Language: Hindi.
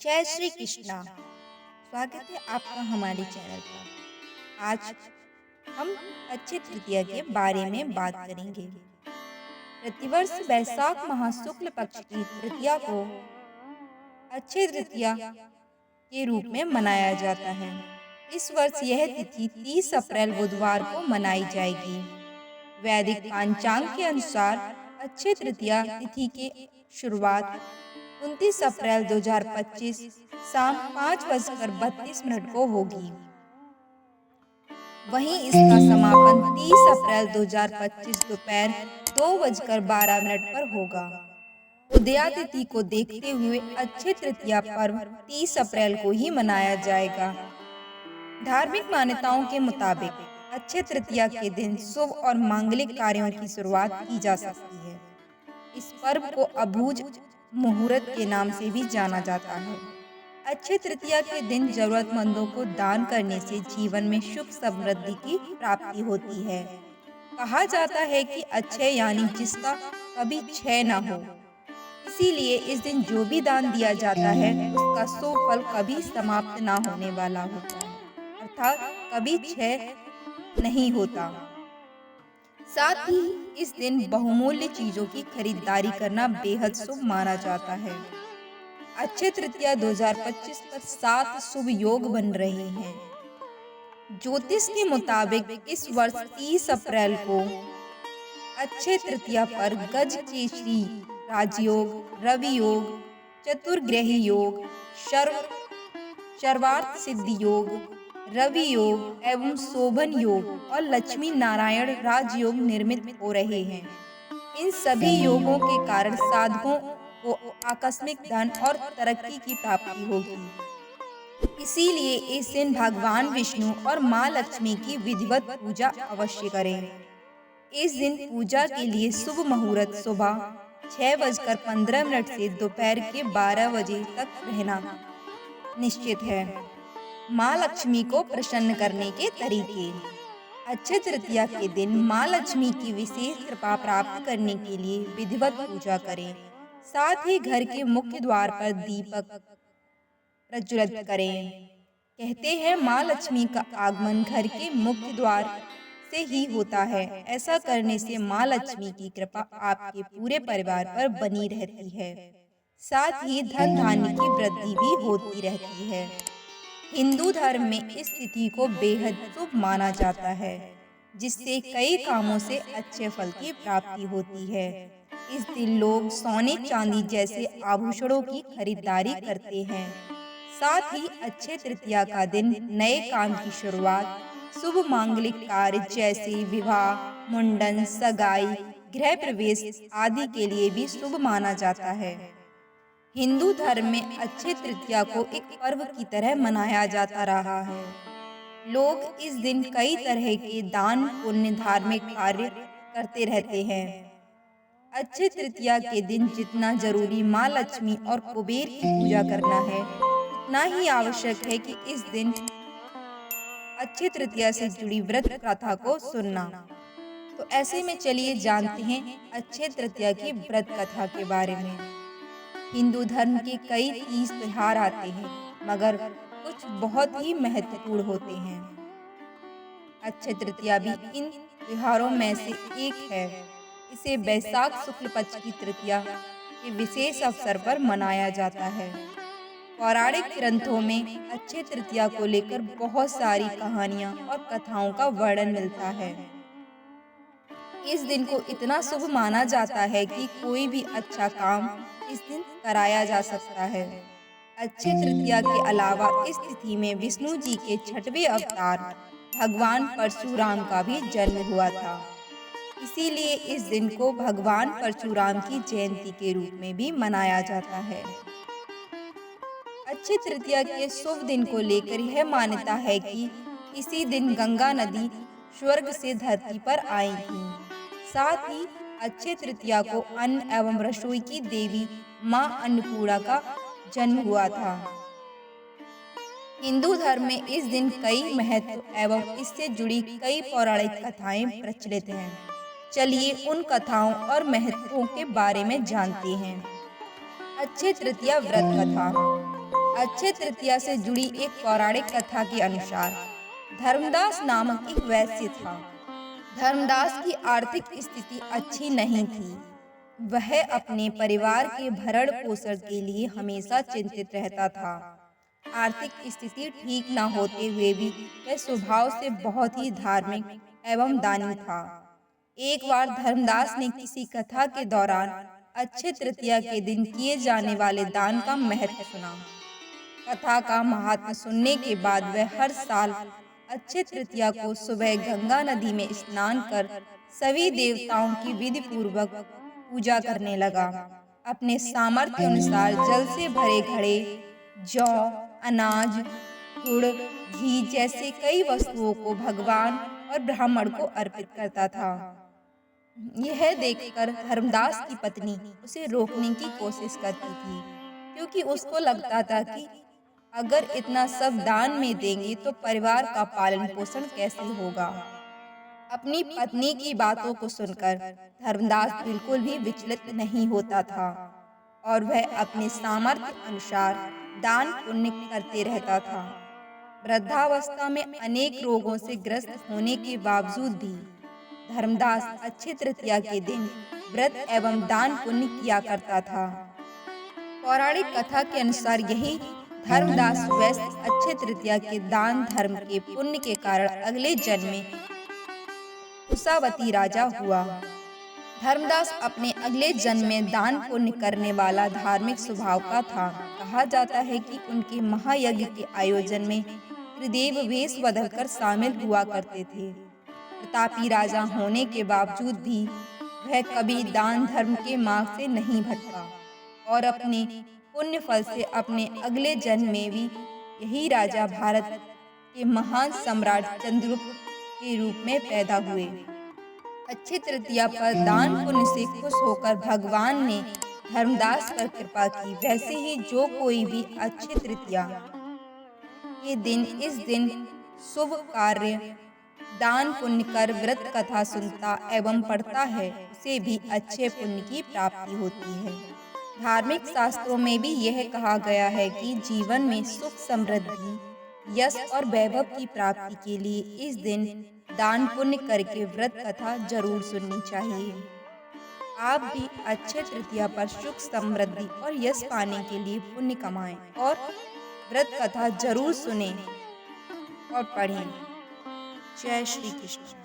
जय श्री कृष्णा। स्वागत है आपका हमारे चैनल पर। आज हम अक्षय तृतीया के बारे में बात करेंगे। प्रतिवर्ष वैशाख माह शुक्ल पक्ष की तृतीया को अक्षय तृतीया के रूप में मनाया जाता है। इस वर्ष यह तिथि 30 अप्रैल बुधवार को मनाई जाएगी। वैदिक पंचांग के अनुसार अक्षय तृतीया तिथि की शुरुआत 29 अप्रैल 2025 शाम 5:32 को होगी। वहीं इसका समापन 30 अप्रैल 2025 दोपहर 2:12 पर होगा। उदया तिथि को देखते हुए अक्षय तृतीया पर्व 30 अप्रैल को ही मनाया जाएगा। धार्मिक मान्यताओं के मुताबिक अक्षय तृतीया के दिन शुभ और मांगलिक कार्यों की शुरुआत की जा सकती है। इस पर्व को अबूझ मुहूर्त के नाम से भी जाना जाता है। अक्षय तृतीया के दिन जरूरतमंदों को दान करने से जीवन में सुख समृद्धि की प्राप्ति होती है। कहा जाता है कि अक्षय यानी जिसका कभी क्षय न हो, इसीलिए इस दिन जो भी दान दिया जाता है उसका शुभ फल कभी समाप्त न होने वाला होता है, अर्थात कभी क्षय नहीं होता। साथ ही इस दिन बहुमूल्य चीजों की खरीदारी करना बेहद शुभ माना जाता है। अक्षय तृतीया 2025 पर 7 शुभ योग बन रहे हैं। ज्योतिष के मुताबिक इस वर्ष 30 अप्रैल को अक्षय तृतीया पर गज केसरी राजयोग, रवि योग, चतुर्ग्रही योग, सर्वार्थ सिद्धि योग, रवि योग एवं शोभन योग और लक्ष्मी नारायण राजयोग निर्मित हो रहे हैं। इन सभी योगों के कारण साधकों को आकस्मिक धन और तरक्की की प्राप्ति होगी। इसीलिए इस दिन भगवान विष्णु और माँ लक्ष्मी की विधिवत पूजा अवश्य करें। इस दिन पूजा के लिए शुभ मुहूर्त सुबह 6:15 से दोपहर के 12 बजे तक रहना निश्चित है। माँ लक्ष्मी को प्रसन्न करने के तरीके। अक्षय तृतीया के दिन माँ लक्ष्मी की विशेष कृपा प्राप्त करने के लिए विधिवत पूजा करें। साथ ही घर के मुख्य द्वार पर दीपक प्रज्वलित करें। कहते हैं माँ लक्ष्मी का आगमन घर के मुख्य द्वार से ही होता है। ऐसा करने से माँ लक्ष्मी की कृपा आपके पूरे परिवार पर बनी रहती है। साथ ही धन धान्य की वृद्धि भी होती रहती है। हिंदू धर्म में इस तिथि को बेहद शुभ माना जाता है, जिससे कई कामों से अच्छे फल की प्राप्ति होती है। इस दिन लोग सोने चांदी जैसे आभूषणों की खरीदारी करते हैं। साथ ही अक्षय तृतीया का दिन नए काम की शुरुआत, शुभ मांगलिक कार्य जैसे विवाह, मुंडन, सगाई, गृह प्रवेश आदि के लिए भी शुभ माना जाता है। हिंदू धर्म में अक्षय तृतीया को एक पर्व की तरह मनाया जाता रहा है। लोग इस दिन कई तरह के दान पुण्य धार्मिक कार्य करते रहते हैं। अक्षय तृतीया के दिन जितना जरूरी माँ लक्ष्मी और कुबेर की पूजा करना है, उतना ही आवश्यक है कि इस दिन अक्षय तृतीया से जुड़ी व्रत कथा को सुनना। तो ऐसे में चलिए जानते हैं अक्षय तृतीया की व्रत कथा के बारे में। हिंदू धर्म के कई तीज त्योहार आते हैं, मगर कुछ बहुत ही महत्वपूर्ण होते हैं। अक्षय तृतीया भी इन त्योहारों में से एक है। इसे वैशाख शुक्ल पक्ष की तृतीया के विशेष अवसर पर मनाया जाता है। पौराणिक ग्रंथों में अक्षय तृतीया को लेकर बहुत सारी कहानियां और कथाओं का वर्णन मिलता है। इस दिन को इतना शुभ माना जाता है कि कोई भी अच्छा काम इस दिन कराया जा सकता है। अक्षय तृतीया के अलावा इस तिथि में विष्णु जी के 6वें अवतार भगवान परशुराम का भी जन्म हुआ था। इसीलिए इस दिन को भगवान परशुराम की जयंती के रूप में भी मनाया जाता है। अक्षय तृतीया के शुभ दिन को लेकर यह मान्यता है कि इसी दिन गंगा नदी स्वर्ग से धरती पर आई थी। साथ ही अक्षय तृतीया को अन्न एवं रसोई की देवी माँ अन्नपूर्णा का जन्म हुआ था। हिंदू धर्म में इस दिन कई महत्व एवं इससे जुड़ी कई पौराणिक कथाएं प्रचलित हैं। चलिए उन कथाओं और महत्वों के बारे में जानते हैं। अक्षय तृतीया व्रत कथा। अक्षय तृतीया से जुड़ी एक पौराणिक कथा के अनुसार धर्मदास नामक एक वैश्य था। धर्मदास की आर्थिक स्थिति अच्छी नहीं थी। वह अपने परिवार के भरण पोषण के लिए हमेशा चिंतित रहता था। आर्थिक स्थिति ठीक न होते हुए भी वह स्वभाव से बहुत ही धार्मिक एवं दानी था। एक बार धर्मदास ने किसी कथा के दौरान अक्षय तृतीया के दिन किए जाने वाले दान का महत्व सुना। कथा का महात्म्य सुनने के बाद वह हर साल अक्षय तृतीया को सुबह गंगा नदी में स्नान कर सभी देवताओं की विधि पूर्वक पूजा करने लगा। अपने सामर्थ्य अनुसार जल से भरे घड़े, जौ, अनाज, गुड़, घी जैसे कई वस्तुओं को भगवान और ब्राह्मण को अर्पित करता था। यह देखकर धर्मदास की पत्नी उसे रोकने की कोशिश करती थी, क्योंकि उसको लगता था कि अगर इतना सब दान में देंगे तो परिवार का पालन पोषण कैसे होगा। अपनी पत्नी की बातों को सुनकर धर्मदास बिल्कुल भी विचलित नहीं होता था और वह अपने सामर्थ्य अनुसार दान पुण्य करते रहता था। वृद्धावस्था में अनेक रोगों से ग्रस्त होने के बावजूद भी धर्मदास अक्षय तृतीया के दिन व्रत एवं दान पुण्य किया करता था। पौराणिक कथा के अनुसार यही धर्मदास वैश्य अक्षय तृतीया के दान धर्म के पुण्य के कारण अगले जन्म में उषावती राजा हुआ। धर्मदास अपने अगले जन्म में दान पुण्य करने वाला धार्मिक स्वभाव का था। कहा जाता है कि उनके महायज्ञ के आयोजन में त्रिदेव वेश बदलकर शामिल हुआ करते थे। प्रतापी राजा होने के बावजूद भी वह कभी दान धर्म के मार्ग से नहीं भटका और अपने पुण्य फल से अपने अगले जन्म में भी यही राजा भारत के महान सम्राट चंद्रगुप्त के रूप में पैदा हुए। अक्षय तृतीया पर दान पुण्य से खुश होकर भगवान ने धर्मदास पर कृपा की। वैसे ही जो कोई भी अक्षय तृतीया के दिन इस दिन शुभ कार्य दान पुण्य कर व्रत कथा सुनता एवं पढ़ता है, उसे भी अच्छे पुण्य की प्राप्ति होती है। धार्मिक शास्त्रों में भी यह कहा गया है कि जीवन में सुख समृद्धि, यश और वैभव की प्राप्ति के लिए इस दिन दान पुण्य करके व्रत कथा जरूर सुननी चाहिए। आप भी अक्षय तृतीया पर सुख समृद्धि और यश पाने के लिए पुण्य कमाएं और व्रत कथा जरूर सुनें और पढ़ें। जय श्री कृष्ण।